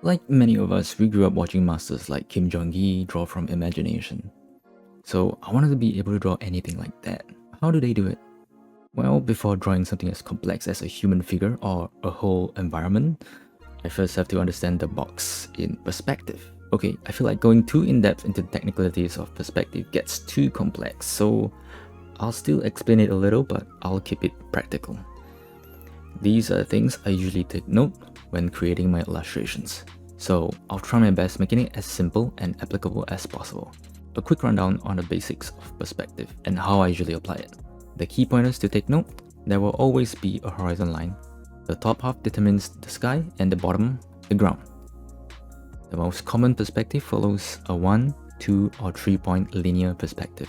Like many of us, we grew up watching masters like Kim Jung Gi draw from imagination. So I wanted to be able to draw anything like that. How do they do it? Well, before drawing something as complex as a human figure or a whole environment, I first have to understand the box in perspective. Okay, I feel like going too in-depth into the technicalities of perspective gets too complex, so I'll still explain it a little, but I'll keep it practical. These are the things I usually take note when creating my illustrations, so I'll try my best making it as simple and applicable as possible. A quick rundown on the basics of perspective and how I usually apply it. The key pointers to take note: there will always be a horizon line. The top half determines the sky and the bottom, the ground. The most common perspective follows a 1, 2 or 3 point linear perspective.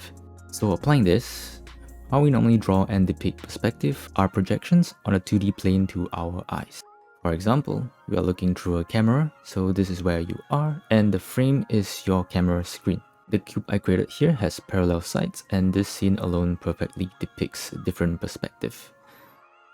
So applying this, how we normally draw and depict perspective are projections on a 2D plane to our eyes. For example, we are looking through a camera, so this is where you are, and the frame is your camera screen. The cube I created here has parallel sides, and this scene alone perfectly depicts a different perspective.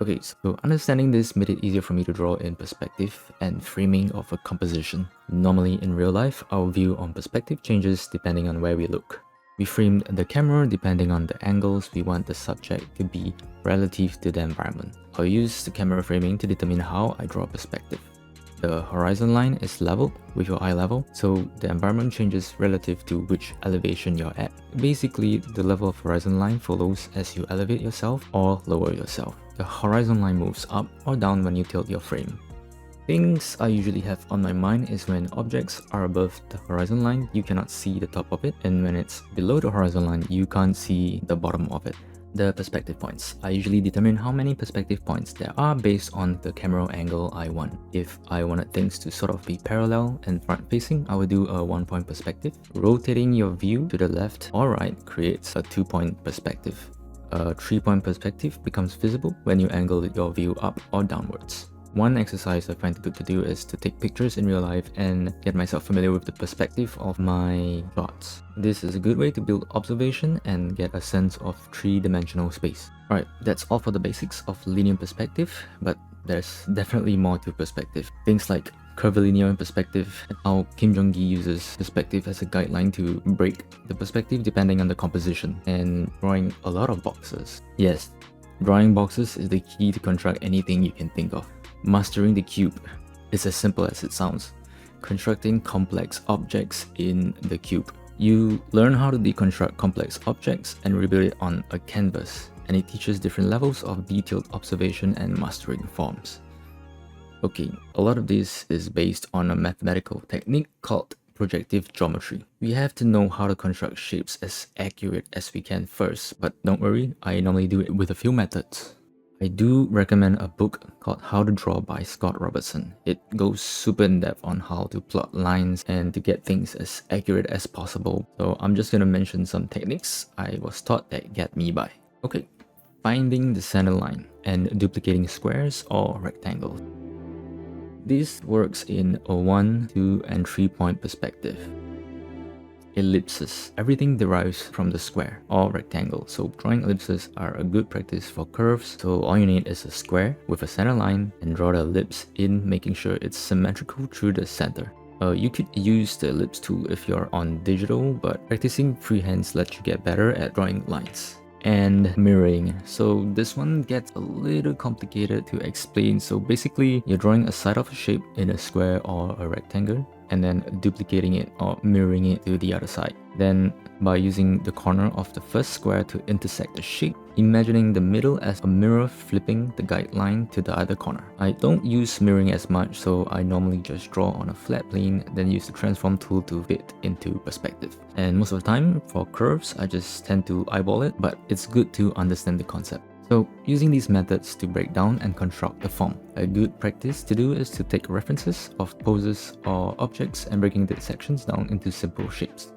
Okay, so understanding this made it easier for me to draw in perspective and framing of a composition. Normally in real life, our view on perspective changes depending on where we look. We framed the camera depending on the angles we want the subject to be relative to the environment. I'll use the camera framing to determine how I draw perspective. The horizon line is leveled with your eye level, so the environment changes relative to which elevation you're at. Basically, the level of horizon line follows as you elevate yourself or lower yourself. The horizon line moves up or down when you tilt your frame. Things I usually have on my mind is when objects are above the horizon line, you cannot see the top of it, and when it's below the horizon line, you can't see the bottom of it. The perspective points. I usually determine how many perspective points there are based on the camera angle I want. If I wanted things to sort of be parallel and front facing, I would do a 1-point perspective. Rotating your view to the left or right creates a 2-point perspective. A 3-point perspective becomes visible when you angle your view up or downwards. One exercise I find good to do is to take pictures in real life and get myself familiar with the perspective of my shots. This is a good way to build observation and get a sense of 3-dimensional space. Alright, that's all for the basics of linear perspective, but there's definitely more to perspective. Things like curvilinear perspective, and how Kim Jung Gi uses perspective as a guideline to break the perspective depending on the composition, and drawing a lot of boxes. Yes, drawing boxes is the key to construct anything you can think of. Mastering the cube is as simple as it sounds. Constructing complex objects in the cube. You learn how to deconstruct complex objects and rebuild it on a canvas, and it teaches different levels of detailed observation and mastering forms. Okay, a lot of this is based on a mathematical technique called projective geometry. We have to know how to construct shapes as accurate as we can first, but don't worry, I normally do it with a few methods. I do recommend a book called How to Draw by Scott Robertson. It goes super in depth on how to plot lines and to get things as accurate as possible. So I'm just gonna mention some techniques I was taught that get me by. Okay, finding the center line and duplicating squares or rectangles. This works in a 1, 2, and 3-point perspective. Ellipses. Everything derives from the square or rectangle, so drawing ellipses are a good practice for curves. So all you need is a square with a center line and draw the ellipse in, making sure it's symmetrical through the center. You could use the ellipse tool if you're on digital, but practicing freehands lets you get better at drawing lines. And mirroring. So this one gets a little complicated to explain. So basically, you're drawing a side of a shape in a square or a rectangle, and then duplicating it or mirroring it to the other side. Then by using the corner of the first square to intersect the shape, imagining the middle as a mirror flipping the guideline to the other corner. I don't use mirroring as much, so I normally just draw on a flat plane, then use the transform tool to fit into perspective. And most of the time, for curves, I just tend to eyeball it, but it's good to understand the concept. So using these methods to break down and construct the form. A good practice to do is to take references of poses or objects and breaking the sections down into simple shapes.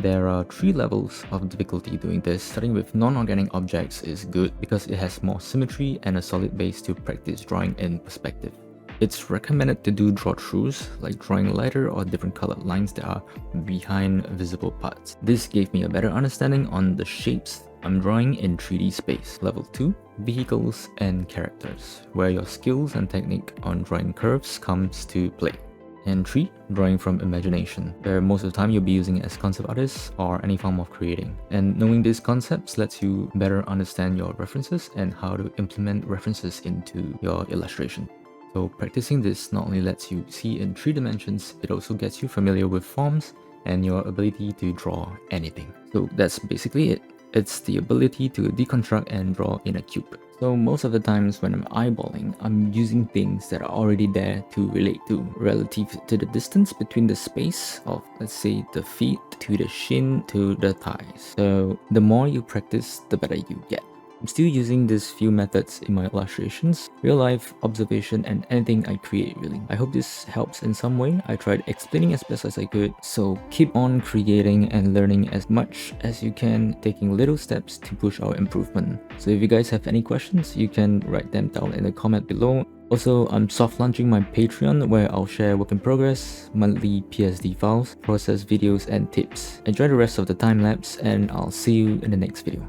There are 3 levels of difficulty doing this. Starting with non-organic objects is good because it has more symmetry and a solid base to practice drawing in perspective. It's recommended to do draw-throughs, like drawing lighter or different colored lines that are behind visible parts. This gave me a better understanding on the shapes I'm drawing in 3D space. Level 2, vehicles and characters, where your skills and technique on drawing curves comes to play. And 3, drawing from imagination, where most of the time you'll be using it as concept artists or any form of creating. And knowing these concepts lets you better understand your references and how to implement references into your illustration. So practicing this not only lets you see in 3 dimensions, it also gets you familiar with forms and your ability to draw anything. So that's basically it. It's the ability to deconstruct and draw in a cube. So most of the times when I'm eyeballing, I'm using things that are already there to relate to, relative to the distance between the space of, let's say, the feet to the shin to the thighs. So the more you practice, the better you get. I'm still using these few methods in my illustrations, real life, observation, and anything I create really. I hope this helps in some way. I tried explaining as best as I could, so keep on creating and learning as much as you can, taking little steps to push our improvement. So if you guys have any questions, you can write them down in the comment below. Also, I'm soft launching my Patreon where I'll share work in progress, monthly PSD files, process videos, and tips. Enjoy the rest of the time lapse, and I'll see you in the next video.